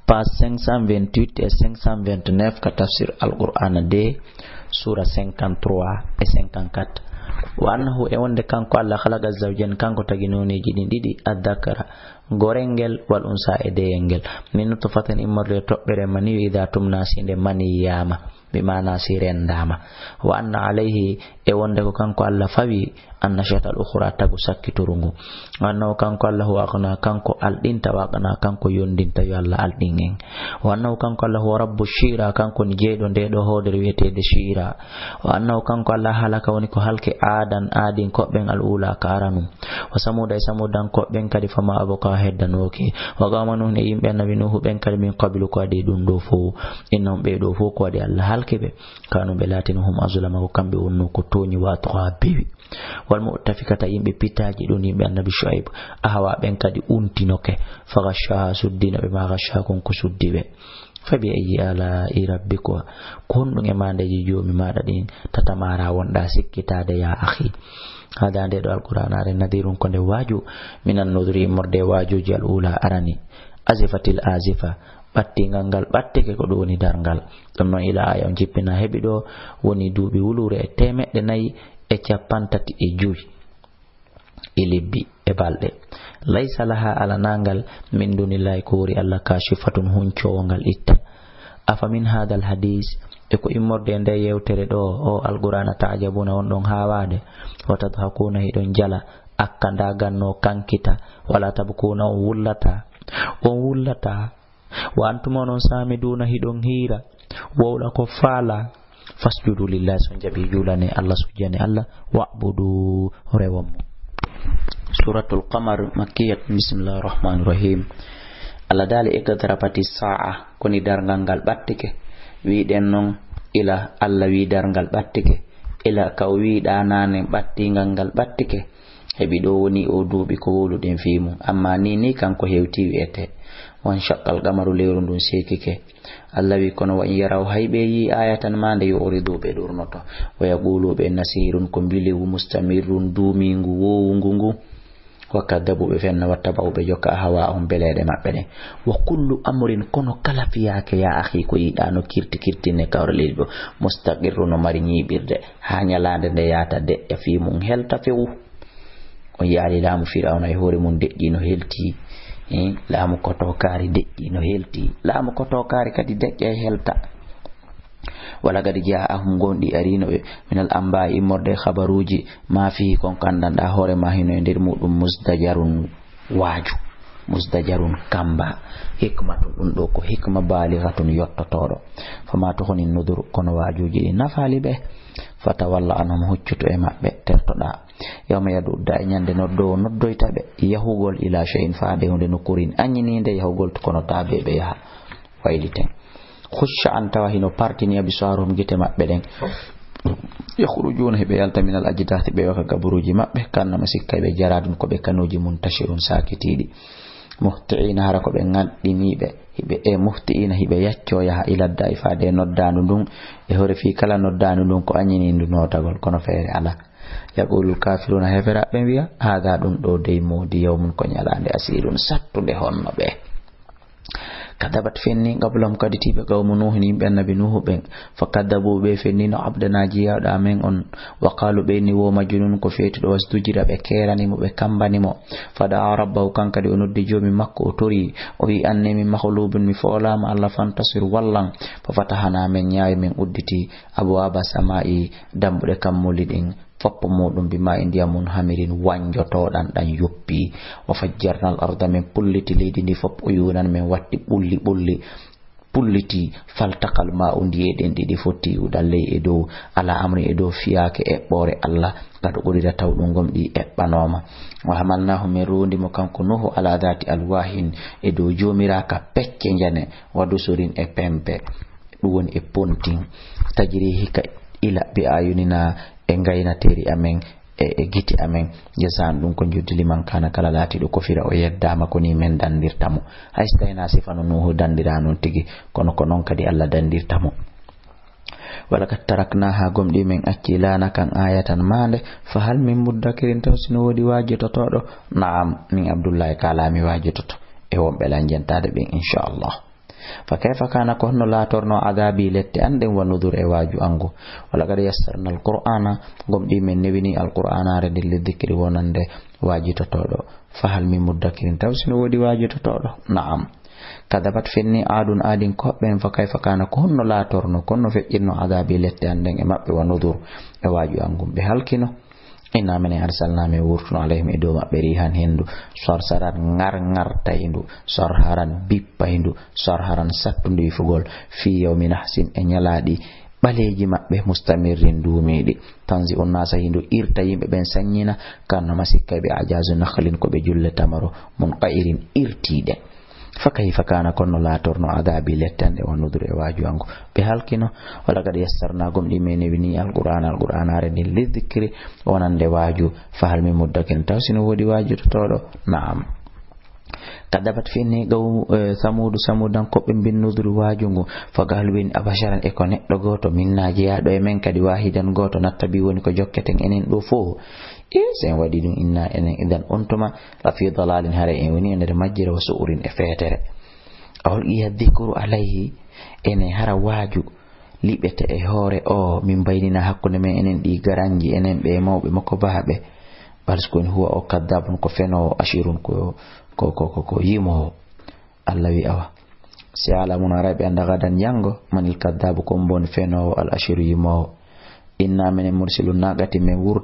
page 528 et 529 ka tafsir al-Qur'an de sura 53 et 54. wa annahu e wonde kanko Allah khalaqa zawjayn kanko taginoni jidin didi adhakara gorengel wal unsa e deyengel min nutfatin immarde tobbere mani ida tumna sinde mani yama bi mana sirendama wa anna alayhi e wonde ko kanko Allah fawi anna shaytal ukhra tagu sakkiturungu anna kanko Allah waqna kanko aldinta waqna kanko yondinta yo Allah aldingen wa anna kanko Allah rabbu shira kanko ni jeedo de do hodere wiete de shira wa anna kanko Allah halaka woni ko halke adan adin ko ben al ula karanu wa samuda samudan ko ben kadi fama abuka heddanoki wa gamanu ne yimbe nabi nuhu ben kadi min qablu ko adi dum do fu innam be do fu ko adi Allah halkebe kanu belatinhum azlama ko kambe wonno ko toñi wa tabi wal mu'tafikata yimbe pitaji don yimbe annabi shuaib ahwa ben kadi untinoke fagasha suddina be ma gasha kon ko suddibe fabi ayi ala rabbika kon dum e mandeji jomi mada din tatamara wonda sikkitade ya akhi hada de do alquran are nadirun ko de waju minan nudri morde waju jal ula arani azifatil azifa battingal ngal battike ko do woni dargal dum non ila ayon jippina hebi do woni duubi wulure e temedde nayi e capantati e juuyi ilibbi e balde laysa laha ala nangal min dunillahi kuri Allah kashifatun huncoongal itta afa min hadal hadis e ko immorde nde yewtere do o alqur'ana ta'jabuna on don hawade wa tadhakuna hidon jala akkanda ganno kankita wala tabkuna wullata wa antum non samiduna hidon hira wawla ko fala fasjudu lillahi son jabi julane Allah sujjane Allah wa'budu rewam. Suratul Qamar makkiyat. Bismillahirrahmanirrahim. Allah dali ikadrapati sa'a koni darngal battike wi den non ila Allah wi darngal battike ila ka wi danane battingal ngal battike hebi do woni o duubi ko woluden fimu amma ni kanko hewti wiete wan shaqqal qamaru lewru dun sekike Allah wi kono wa yaraw haybe yi ayatan mande yuridu be durnoto wa yaqulu be nasirun ko bilewu mustamirun dumingu wowungu wa kadabu be fenna wattabaw be joka hawa on belede mabbe de wa kullu amrin kono kala fiyake ya akhi ko yidano kirti ne kawreldo mustaqirrun mari nyibirde ha nyalande de yata de e fi mun helta fewu o yaali lamu firawna e hore mun deji no helti laamu kotokari deji no helti laamu kotokari kadi deje helta wala gadi jaa ahum gondi arino be minal amba imorde khabaruji ma fi kon kandanda hore ma hino e der mudum musdajarun kamba hikmatu dum do ko hikma balighatun yottotodo fama to honin nudur kono wajuji nafali be fatawalla anhum huccuto e mabbe tertoda yawma yadudda nyande noddoyta be yahugol ila shay'in faade hunde nukurin anyininde yahugol kono tabe be ya wayliten khusha anta hino partini abisarum gite mabbe den yakhrujuna hebe yalta min al ajdath be waka gaburuji mabbe kanna masikka be jaradun ko be kanoji muntashirun sakitidi muhtiina hara ko be ngaddini be hibe e muhtiina hibe yaccio ya ila daifa de noddanu dum e hore fi kala noddanu dum ko anyini ndu notagol kono feere ala yaqulu kafiruna hefera be wiya hada dum do dey modi yawmun ko nyalande asirun sattude honno be kadabat fenni gablam kaditi be gawmu nuh ni be nabi nuh ben fakadabu be fenni no abdana jiya da men on wa qalu be ni wo majnun ko feeti do wasdujira be kerani mo be kambani mo fada rabbahu kankadi onoddi jomi makko o tori o wi anne min makhlubun mi fola ma Allah fantasir wallan fa fatahana men nyaay men udditi abwaaba samai dambude kammulidin foppo modum bima indiamun hamirin wanjotodan dan yoppi wa fajjarnal arda min pulliti leydi ndi foppo yunan men watti bulli pulliti faltaqal ma undi eden di foti udalle e do ala amri e do fiyaake e bore Allah gado gurida tawdum gomdi e banoma wa hamalnahu min rundi mo kanko nuhu ala dati alwahin e do jomira ka pecce jane wadusurin e pempe dum woni e ponting tajri hika ila bi ayunina e ngayna teri amen e giti amen jazan dum ko juddili man kana kala lati do ko fira o yeddama ko ni men dandirtamo haystayna sifanu nuhu dandira non tigi kono ko non kadi Allah dandirtamo wala kat taraknaha gomdi men accilana kan ayatan mande fa hal min muddakirin tawsino wodi wajitotodo naam min abdullah kalami wajitoto e wombe lanjentade ben inshallah fa kayfa kana ko honno latorno adabi lette anden wa nudur e waju angu wala qad yassarna alqur'ana gomdi men nebini alqur'ana re dil dhikri wonande waji totodo fa hal min muddakirin tawsino wodi waji totodo na'am kadabat finni adun adin koɓɓen fa kayfa kana ko honno latorno konno feƴƴinno adabi lette anden e mabbe wa nudur e waju angum be halkino inna min arsalna min wurtuno alayhim edo mabbe rihan hendu sorsaran ngar tayindu sorharan bippayindu sorharan sattundu ifugol fi yawmin ahsin e nyalaadi baleji mabbe mustamirrin dumidi tanzi unnasa hindu irta yimbe ben sanyina kanno masikka be ajazu nakhlin ko be julle tamaro munqairin irtide fakayfa kana konno latorno adabi lettande wa nudur e waju ango be halkino wala kad yassarna gum di mene wini alquran are ni lidhikri wonande waju fahal mi muddakin tawsino wodi waju todo na'am kadabat finni gaw samudan ko be bin nudur wajungo fagal win abasharan e ko neddo goto minnaji yaado e men kadi wahidan goto nattabi woni ko jokketen enen do fo sen wadi dum inna enen idan ontuma la fi dalalin hare en woni nder majjira wa su'urin e fetere awol iya dhikru alayhi ene hara waju libete e hore o min baynina hakkunde men enen di garanji enen be mawbe makko baabe barskon huwa o kadabun ko feno ashirun ko yimo Allah wi awa si alamun arabe anda gadan yango manil kadabu ko bon feno al ashiru yimo inna min mursilun nagati men wurta